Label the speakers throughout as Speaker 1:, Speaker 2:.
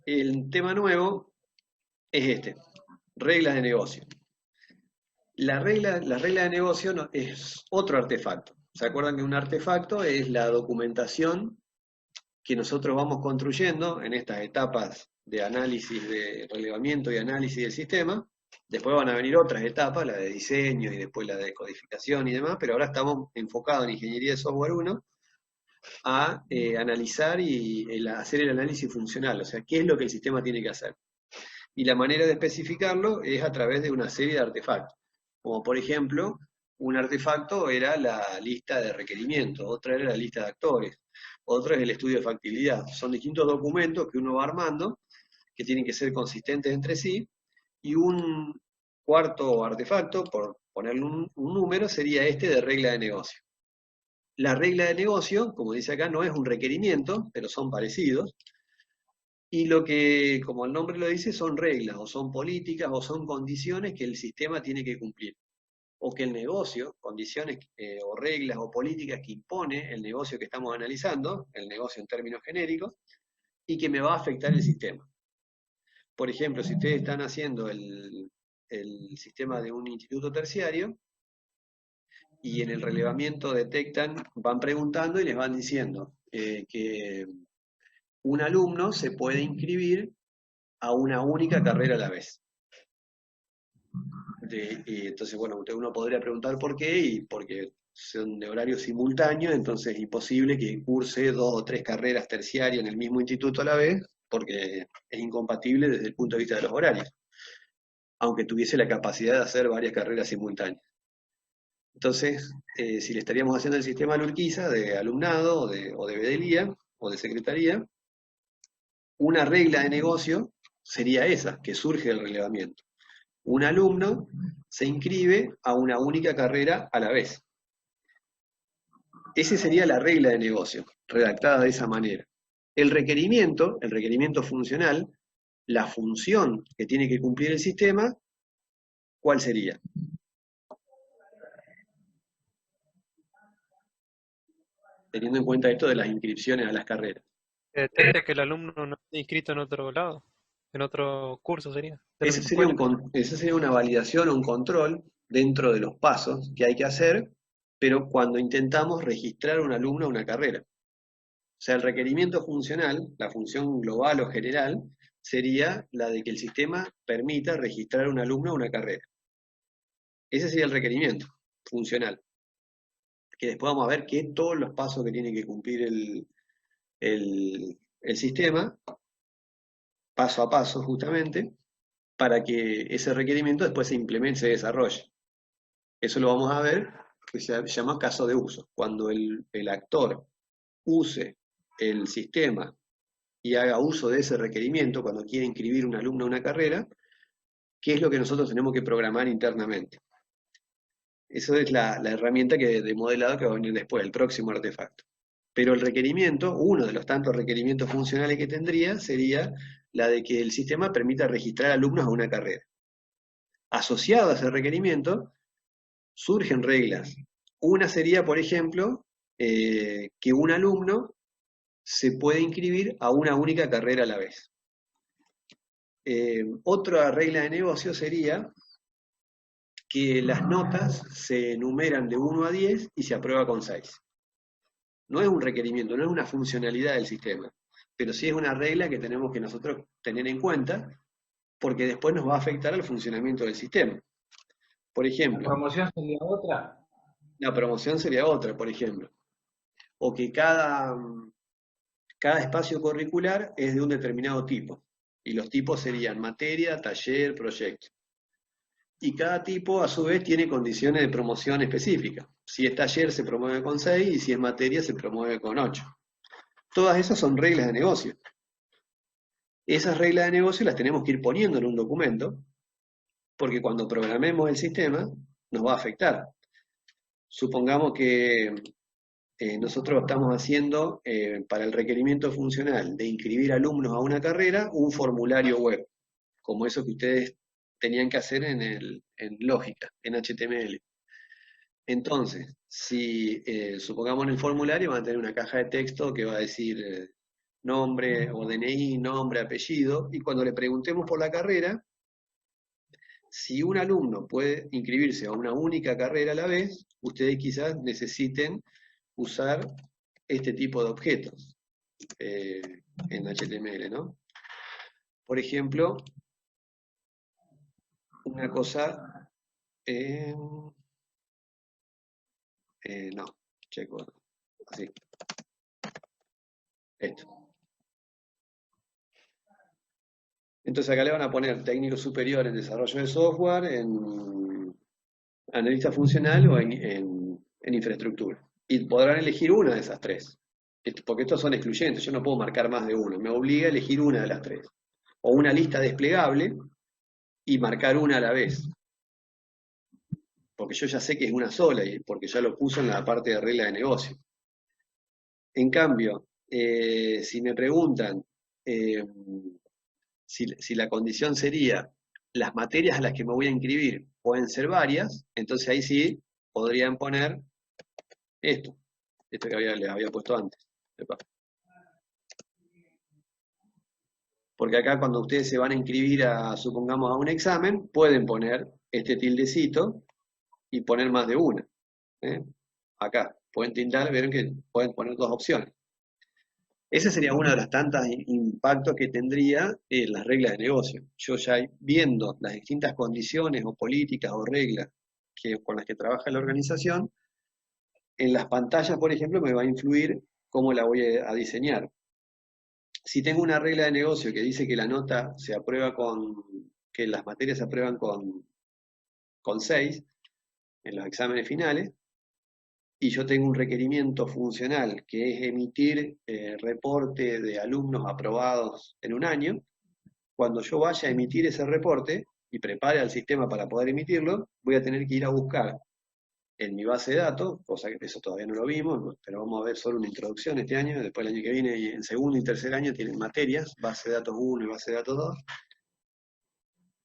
Speaker 1: El tema nuevo es este, reglas de negocio. La regla de negocio es otro artefacto. ¿Se acuerdan que un artefacto es la documentación que nosotros vamos construyendo en estas etapas de análisis, de relevamiento y análisis del sistema? Después van a venir otras etapas, la de diseño y después la de codificación y demás, pero ahora estamos enfocados en ingeniería de software 1 a analizar y hacer el análisis funcional, o sea, qué es lo que el sistema tiene que hacer. Y la manera de especificarlo es a través de una serie de artefactos, como por ejemplo, un artefacto era la lista de requerimientos, otra era la lista de actores, otro es el estudio de factibilidad. Son distintos documentos que uno va armando, que tienen que ser consistentes entre sí, y un cuarto artefacto, por ponerle un número, sería este de regla de negocio. La regla de negocio, como dice acá, no es un requerimiento, pero son parecidos, y lo que, como el nombre lo dice, son reglas, o son políticas, o son condiciones que el sistema tiene que cumplir. O que el negocio, condiciones o reglas o políticas que impone el negocio que estamos analizando, el negocio en términos genéricos, y que me va a afectar el sistema. Por ejemplo, si ustedes están haciendo el sistema de un instituto terciario, y en el relevamiento detectan, van preguntando y les van diciendo que un alumno se puede inscribir a una única carrera a la vez. Entonces, bueno, uno podría preguntar por qué, y porque son de horario simultáneo, entonces es imposible que curse 2 o 3 carreras terciarias en el mismo instituto a la vez, porque es incompatible desde el punto de vista de los horarios, aunque tuviese la capacidad de hacer varias carreras simultáneas. Entonces, si le estaríamos haciendo el sistema Lurquiza de alumnado o de Bedelía o de secretaría, una regla de negocio sería esa, que surge del relevamiento. Un alumno se inscribe a una única carrera a la vez. Esa sería la regla de negocio, redactada de esa manera. El requerimiento funcional, la función que tiene que cumplir el sistema, ¿cuál sería? Teniendo en cuenta esto de las inscripciones a las carreras.
Speaker 2: Que detecte que el alumno no esté inscrito en otro lado, en otro curso sería, de la
Speaker 1: Esa
Speaker 2: misma
Speaker 1: sería,
Speaker 2: escuela.
Speaker 1: esa sería una validación o un control dentro de los pasos que hay que hacer, pero cuando intentamos registrar un alumno a una carrera. O sea, el requerimiento funcional, la función global o general, sería la de que el sistema permita registrar un alumno a una carrera. Ese sería el requerimiento funcional. Que después vamos a ver que todos los pasos que tiene que cumplir el sistema, paso a paso justamente, para que ese requerimiento después se implemente, se desarrolle. Eso lo vamos a ver, que se llama caso de uso. Cuando el actor use el sistema y haga uso de ese requerimiento, cuando quiere inscribir un alumno a una carrera, ¿qué es lo que nosotros tenemos que programar internamente? Eso es la herramienta de modelado que va a venir después, el próximo artefacto. Pero el requerimiento, uno de los tantos requerimientos funcionales que tendría, sería la de que el sistema permita registrar alumnos a una carrera. Asociado a ese requerimiento, surgen reglas. Una sería, por ejemplo, que un alumno se puede inscribir a una única carrera a la vez. Otra regla de negocio sería que las notas se enumeran de 1 a 10 y se aprueba con 6. No es un requerimiento, no es una funcionalidad del sistema, pero sí es una regla que tenemos que nosotros tener en cuenta, porque después nos va a afectar al funcionamiento del sistema. Por
Speaker 3: La
Speaker 1: ejemplo,
Speaker 3: promoción sería otra.
Speaker 1: la promoción sería otra, por ejemplo. O que cada espacio curricular es de un determinado tipo. Y los tipos serían materia, taller, proyecto. Y cada tipo, a su vez, tiene condiciones de promoción específicas. Si es taller, se promueve con 6, y si es materia, se promueve con 8. Todas esas son reglas de negocio. Esas reglas de negocio las tenemos que ir poniendo en un documento, porque cuando programemos el sistema, nos va a afectar. Supongamos que nosotros estamos haciendo, para el requerimiento funcional de inscribir alumnos a una carrera, un formulario web, como eso que ustedes tenían que hacer en lógica, en HTML. Entonces, si supongamos en el formulario van a tener una caja de texto que va a decir nombre o DNI, nombre, apellido, y cuando le preguntemos por la carrera, si un alumno puede inscribirse a una única carrera a la vez, ustedes quizás necesiten usar este tipo de objetos en HTML, ¿no? Por ejemplo, una cosa, no, checo, así, esto. Entonces acá le van a poner técnico superior en desarrollo de software, en analista funcional o en infraestructura. Y podrán elegir una de esas tres. Porque estos son excluyentes, yo no puedo marcar más de uno, me obliga a elegir una de las tres. O una lista desplegable y marcar una a la vez. Porque yo ya sé que es una sola y porque ya lo puso en la parte de regla de negocio. En cambio, si me preguntan eh, si la condición sería las materias a las que me voy a inscribir pueden ser varias, entonces ahí sí podrían poner esto que les había puesto antes. Epa. Porque acá cuando ustedes se van a inscribir supongamos, a un examen, pueden poner este tildecito y poner más de una. ¿eh? Acá, pueden tildar, vieron que pueden poner dos opciones. Ese sería uno de los tantos impactos que tendría las reglas de negocio. Yo ya viendo las distintas condiciones o políticas o reglas con las que trabaja la organización, en las pantallas, por ejemplo, me va a influir cómo la voy a diseñar. Si tengo una regla de negocio que dice que la nota se aprueba que las materias se aprueban con 6 en los exámenes finales, y yo tengo un requerimiento funcional que es emitir reporte de alumnos aprobados en un año, cuando yo vaya a emitir ese reporte y prepare al sistema para poder emitirlo, voy a tener que ir a buscar en mi base de datos, cosa que eso todavía no lo vimos, pero vamos a ver solo una introducción este año, después el año que viene, y en segundo y tercer año tienen materias, base de datos 1 y base de datos 2,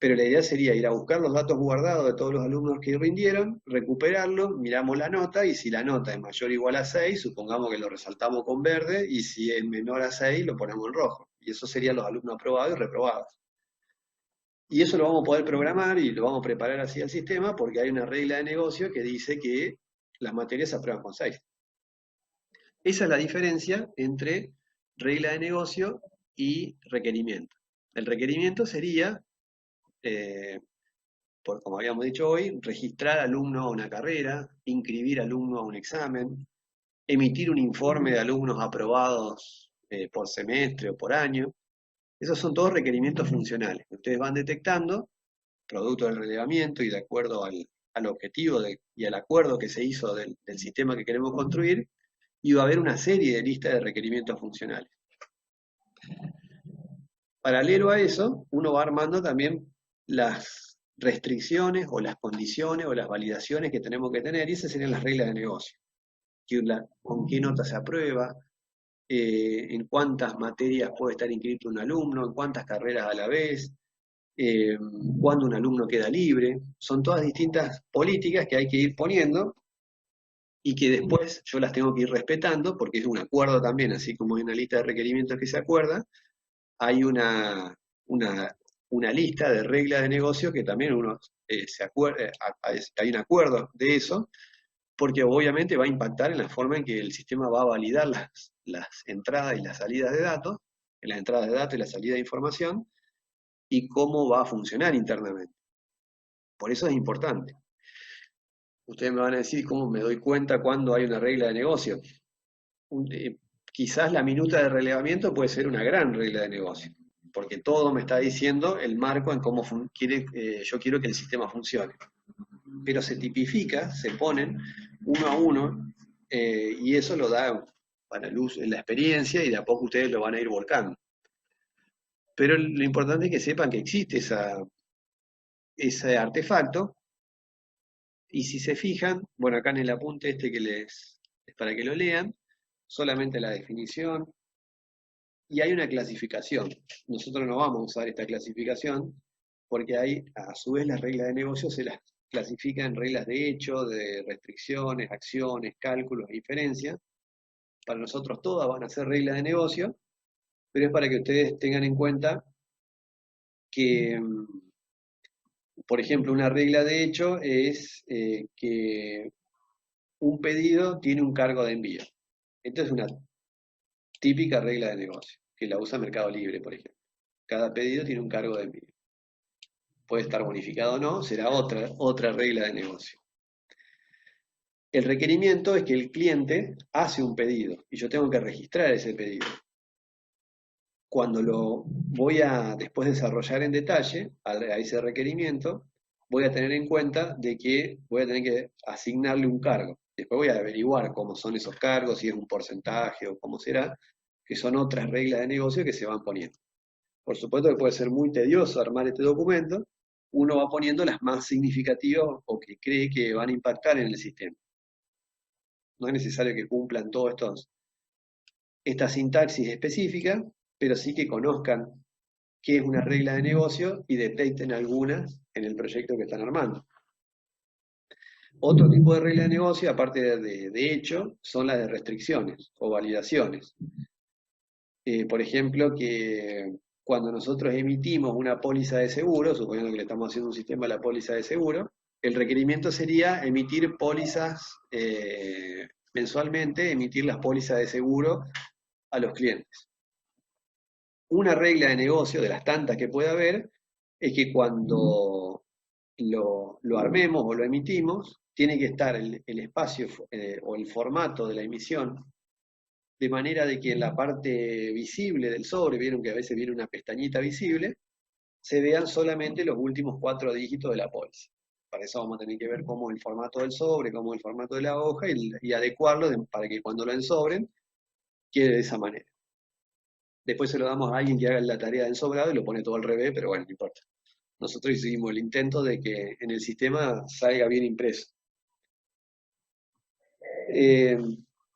Speaker 1: pero la idea sería ir a buscar los datos guardados de todos los alumnos que rindieron, recuperarlo, miramos la nota, y si la nota es mayor o igual a 6, supongamos que lo resaltamos con verde, y si es menor a 6, lo ponemos en rojo. Y eso serían los alumnos aprobados y reprobados. Y eso lo vamos a poder programar y lo vamos a preparar así al sistema, porque hay una regla de negocio que dice que las materias se aprueban con 6. Esa es la diferencia entre regla de negocio y requerimiento. El requerimiento sería, como habíamos dicho hoy, registrar alumno a una carrera, inscribir alumno a un examen, emitir un informe de alumnos aprobados por semestre o por año. Esos son todos requerimientos funcionales. Ustedes van detectando, producto del relevamiento y de acuerdo al objetivo y al acuerdo que se hizo del sistema que queremos construir, y va a haber una serie de listas de requerimientos funcionales. Paralelo a eso, uno va armando también las restricciones o las condiciones o las validaciones que tenemos que tener, y esas serían las reglas de negocio. Con qué nota se aprueba, en cuántas materias puede estar inscrito un alumno, en cuántas carreras a la vez, cuándo un alumno queda libre. Son todas distintas políticas que hay que ir poniendo y que después yo las tengo que ir respetando, porque es un acuerdo también, así como hay una lista de requerimientos que se acuerda, hay una lista de reglas de negocio que también uno se acuerda, hay un acuerdo de eso, porque obviamente va a impactar en la forma en que el sistema va a validar las entradas y las salidas de datos, en las entradas de datos y la salida de información, y cómo va a funcionar internamente. Por eso es importante. Ustedes me van a decir cómo me doy cuenta cuando hay una regla de negocio. Quizás la minuta de relevamiento puede ser una gran regla de negocio, porque todo me está diciendo el marco en cómo yo quiero que el sistema funcione. Pero se tipifica, se ponen uno a uno, y eso lo da para el uso, en la experiencia, y de a poco ustedes lo van a ir volcando. Pero lo importante es que sepan que existe ese artefacto, y si se fijan, bueno, acá en el apunte este es para que lo lean, solamente la definición, y hay una clasificación. Nosotros no vamos a usar esta clasificación, porque hay, a su vez, las reglas de negocio se las clasifican en reglas de hecho, de restricciones, acciones, cálculos, diferencias. Para nosotros todas van a ser reglas de negocio, pero es para que ustedes tengan en cuenta que, por ejemplo, una regla de hecho es que un pedido tiene un cargo de envío. Esto es una típica regla de negocio, que la usa Mercado Libre, por ejemplo. Cada pedido tiene un cargo de envío. Puede estar bonificado o no, será otra regla de negocio. El requerimiento es que el cliente hace un pedido y yo tengo que registrar ese pedido. Cuando lo voy a después desarrollar en detalle a ese requerimiento, voy a tener en cuenta de que voy a tener que asignarle un cargo. Después voy a averiguar cómo son esos cargos, si es un porcentaje o cómo será, que son otras reglas de negocio que se van poniendo. Por supuesto que puede ser muy tedioso armar este documento, uno va poniendo las más significativas o que cree que van a impactar en el sistema. No es necesario que cumplan todas esta sintaxis específica, pero sí que conozcan qué es una regla de negocio y detecten algunas en el proyecto que están armando. Otro tipo de regla de negocio, aparte de hecho, son las de restricciones o validaciones. Por ejemplo, que cuando nosotros emitimos una póliza de seguro, suponiendo que le estamos haciendo un sistema a la póliza de seguro, el requerimiento sería emitir pólizas mensualmente, emitir las pólizas de seguro a los clientes. Una regla de negocio, de las tantas que puede haber, es que cuando lo armemos o lo emitimos, tiene que estar el espacio o el formato de la emisión, de manera de que en la parte visible del sobre, vieron que a veces viene una pestañita visible, se vean solamente los últimos 4 dígitos de la póliza. Para eso vamos a tener que ver cómo es el formato del sobre, cómo es el formato de la hoja y adecuarlo para que cuando lo ensobren quede de esa manera. Después se lo damos a alguien que haga la tarea de ensobrado y lo pone todo al revés, pero bueno, no importa. Nosotros hicimos el intento de que en el sistema salga bien impreso.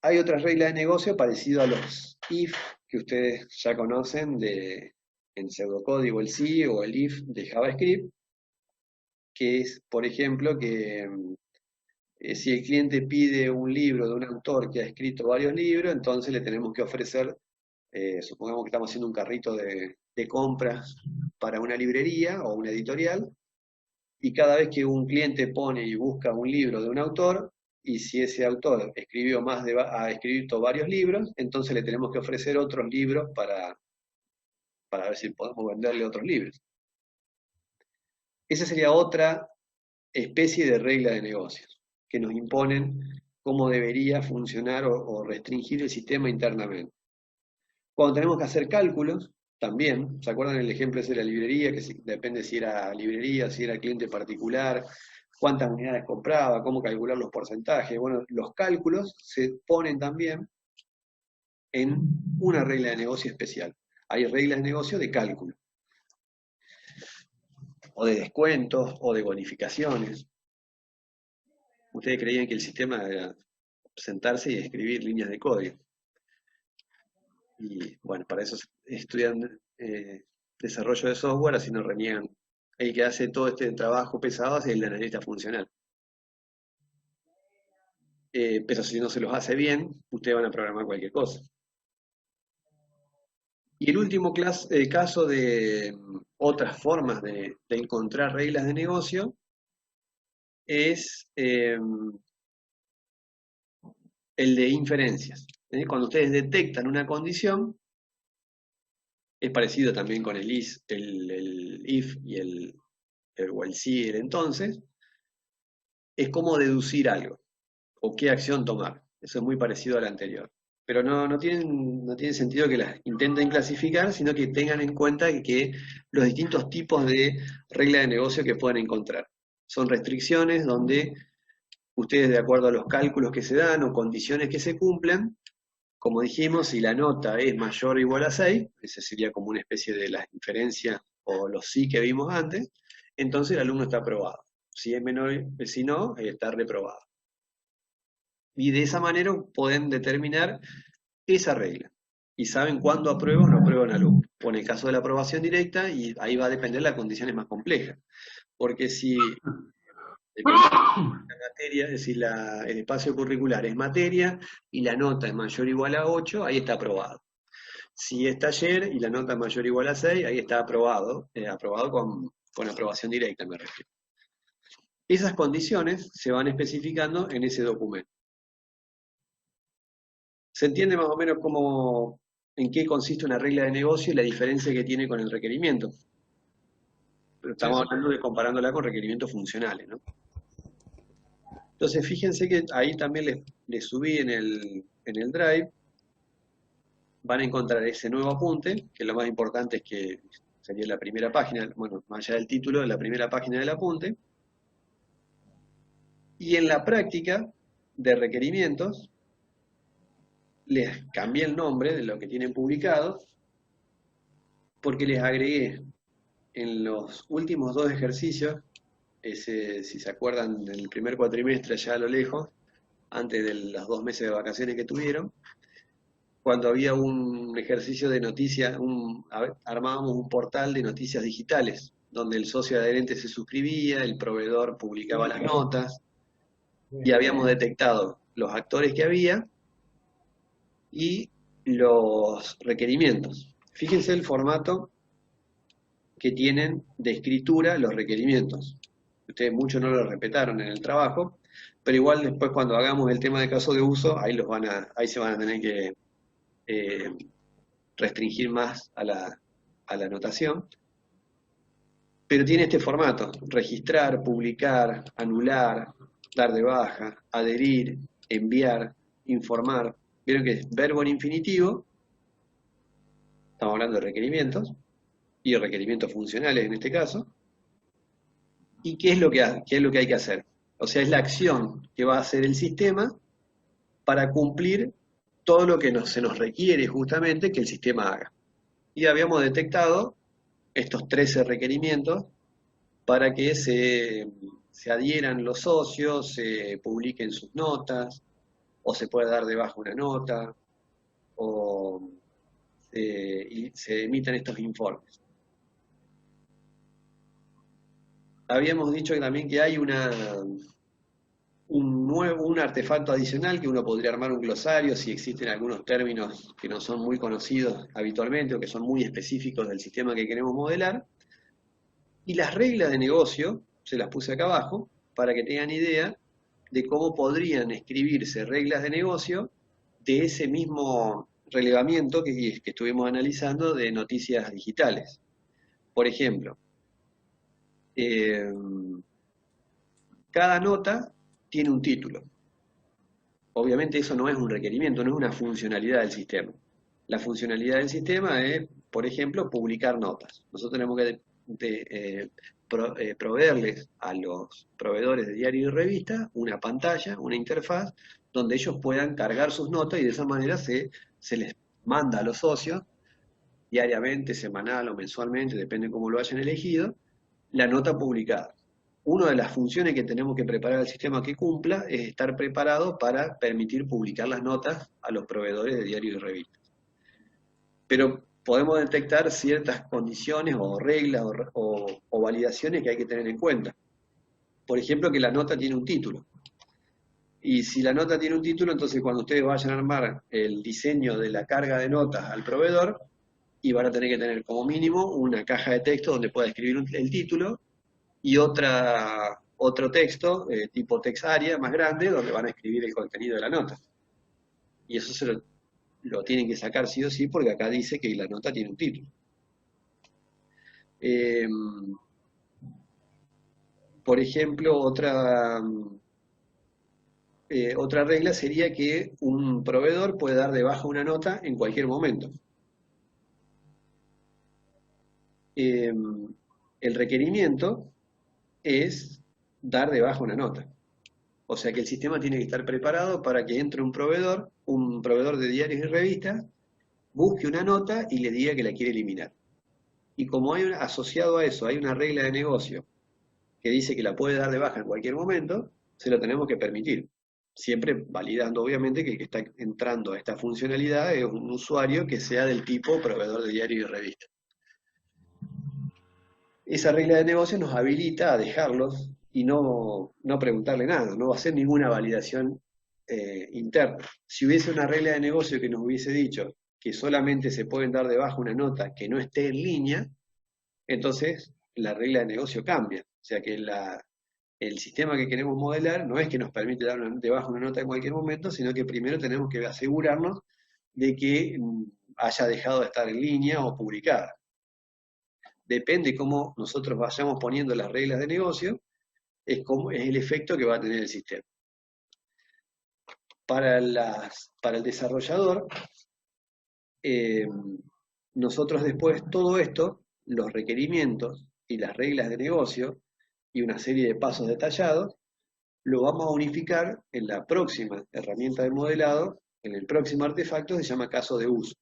Speaker 1: Hay otras reglas de negocio parecido a los if que ustedes ya conocen en pseudocódigo, el si o el if de JavaScript, que es, por ejemplo, que si el cliente pide un libro de un autor que ha escrito varios libros, entonces le tenemos que ofrecer, supongamos que estamos haciendo un carrito de compras para una librería o una editorial, y cada vez que un cliente pone y busca un libro de un autor, y si ese autor ha escrito varios libros, entonces le tenemos que ofrecer otros libros para ver si podemos venderle otros libros. Esa sería otra especie de regla de negocios, que nos imponen cómo debería funcionar o restringir el sistema internamente. Cuando tenemos que hacer cálculos, también, ¿se acuerdan el ejemplo ese de la librería? Que depende si era librería, si era cliente particular, cuántas unidades compraba, cómo calcular los porcentajes. Bueno, los cálculos se ponen también en una regla de negocio especial. Hay reglas de negocio de cálculo, o de descuentos, o de bonificaciones. Ustedes creían que el sistema era sentarse y escribir líneas de código. Y bueno, para eso estudian desarrollo de software, así no reniegan. El que hace todo este trabajo pesado es el analista funcional. Pero si no se los hace bien, ustedes van a programar cualquier cosa. Y el último caso de otras formas de encontrar reglas de negocio es el de inferencias. Cuando ustedes detectan una condición, es parecido también con el if y o el si, el entonces, es como deducir algo, o qué acción tomar. Eso es muy parecido al anterior. Pero no tiene sentido que las intenten clasificar, sino que tengan en cuenta que los distintos tipos de reglas de negocio que pueden encontrar. Son restricciones donde ustedes, de acuerdo a los cálculos que se dan o condiciones que se cumplen, como dijimos, si la nota es mayor o igual a 6, esa sería como una especie de las inferencias o los sí que vimos antes, entonces el alumno está aprobado. Si es menor, si no, está reprobado. Y de esa manera pueden determinar esa regla. Y saben cuándo aprueba o no aprueba un alumno. O en el caso de la aprobación directa, y ahí va a depender las condiciones más complejas. Porque si la materia, es decir, el espacio curricular es materia y la nota es mayor o igual a 8, ahí está aprobado. Si es taller y la nota mayor o igual a 6, ahí está aprobado, aprobado con aprobación directa, me refiero. Esas condiciones se van especificando en ese documento. ¿Se entiende más o menos en qué consiste una regla de negocio y la diferencia que tiene con el requerimiento? Pero
Speaker 2: Sí,
Speaker 1: estamos
Speaker 2: sí.
Speaker 1: hablando de comparándola con requerimientos funcionales, ¿no? Entonces, fíjense que ahí también les subí en el Drive, van a encontrar ese nuevo apunte, que lo más importante es que sería la primera página, bueno, más allá del título, la primera página del apunte. Y en la práctica de requerimientos, les cambié el nombre de lo que tienen publicado, porque les agregué en los últimos 2 ejercicios, si se acuerdan del primer cuatrimestre allá a lo lejos, antes de los 2 meses de vacaciones que tuvieron, cuando había un ejercicio de noticias, armábamos un portal de noticias digitales, donde el socio adherente se suscribía, el proveedor publicaba las notas, y habíamos detectado los actores que había y los requerimientos. Fíjense el formato que tienen de escritura los requerimientos. Ustedes muchos no lo respetaron en el trabajo, pero igual después cuando hagamos el tema de caso de uso, ahí se van a tener que restringir más a la anotación. Pero tiene este formato: registrar, publicar, anular, dar de baja, adherir, enviar, informar. Vieron que es verbo en infinitivo, estamos hablando de requerimientos, y requerimientos funcionales en este caso. ¿Y qué es lo que hay que hacer? O sea, es la acción que va a hacer el sistema para cumplir todo lo que se nos requiere justamente que el sistema haga. Y habíamos detectado estos 13 requerimientos para que se adhieran los socios, se publiquen sus notas, o se pueda dar de baja una nota, o y se emitan estos informes. Habíamos dicho también que hay un artefacto adicional que uno podría armar un glosario si existen algunos términos que no son muy conocidos habitualmente o que son muy específicos del sistema que queremos modelar. Y las reglas de negocio, se las puse acá abajo, para que tengan idea de cómo podrían escribirse reglas de negocio de ese mismo relevamiento que estuvimos analizando de noticias digitales. Por ejemplo, cada nota tiene un título. Obviamente eso no es un requerimiento, no es una funcionalidad del sistema. La funcionalidad del sistema es, por ejemplo, publicar notas. Nosotros tenemos que proveerles a los proveedores de diario y revista una pantalla, una interfaz, donde ellos puedan cargar sus notas y de esa manera se les manda a los socios, diariamente, semanal o mensualmente, depende de cómo lo hayan elegido, la nota publicada. Una de las funciones que tenemos que preparar al sistema que cumpla es estar preparado para permitir publicar las notas a los proveedores de diario y revistas. Pero podemos detectar ciertas condiciones o reglas o validaciones que hay que tener en cuenta. Por ejemplo, que la nota tiene un título. Y si la nota tiene un título, entonces cuando ustedes vayan a armar el diseño de la carga de notas al proveedor, y van a tener que tener como mínimo una caja de texto donde pueda escribir el título y otro texto tipo text area más grande donde van a escribir el contenido de la nota. Y eso lo tienen que sacar sí o sí porque acá dice que la nota tiene un título. Por ejemplo, otra regla sería que un proveedor puede dar de baja una nota en cualquier momento. El requerimiento es dar de baja una nota. O sea que el sistema tiene que estar preparado para que entre un proveedor de diarios y revistas, busque una nota y le diga que la quiere eliminar. Y como asociado a eso hay una regla de negocio que dice que la puede dar de baja en cualquier momento, se lo tenemos que permitir. Siempre validando obviamente que el que está entrando a esta funcionalidad es un usuario que sea del tipo proveedor de diarios y revistas. Esa regla de negocio nos habilita a dejarlos y no preguntarle nada, no hacer ninguna validación interna. Si hubiese una regla de negocio que nos hubiese dicho que solamente se pueden dar de baja una nota que no esté en línea, entonces la regla de negocio cambia. O sea que el sistema que queremos modelar no es que nos permite dar de baja una nota en cualquier momento, sino que primero tenemos que asegurarnos de que haya dejado de estar en línea o publicada. Depende cómo nosotros vayamos poniendo las reglas de negocio, es el efecto que va a tener el sistema. Para el desarrollador, nosotros después todo esto, los requerimientos y las reglas de negocio y una serie de pasos detallados, lo vamos a unificar en la próxima herramienta de modelado, en el próximo artefacto, se llama caso de uso.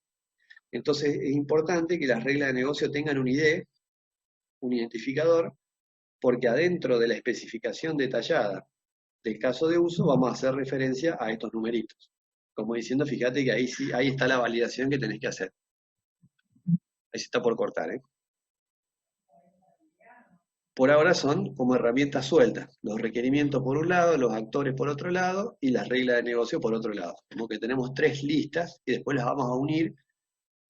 Speaker 1: Entonces es importante que las reglas de negocio tengan un ID, un identificador, porque adentro de la especificación detallada del caso de uso vamos a hacer referencia a estos numeritos. Como diciendo, fíjate que ahí sí, ahí está la validación que tenés que hacer. Ahí se está por cortar, ¿eh? Por ahora son como herramientas sueltas, los requerimientos por un lado, los actores por otro lado y las reglas de negocio por otro lado. Como que tenemos tres listas y después las vamos a unir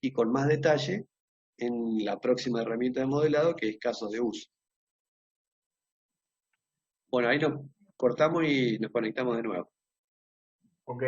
Speaker 1: y con más detalle en la próxima herramienta de modelado que es casos de uso. Bueno, ahí nos cortamos y nos conectamos de nuevo.
Speaker 3: Ok.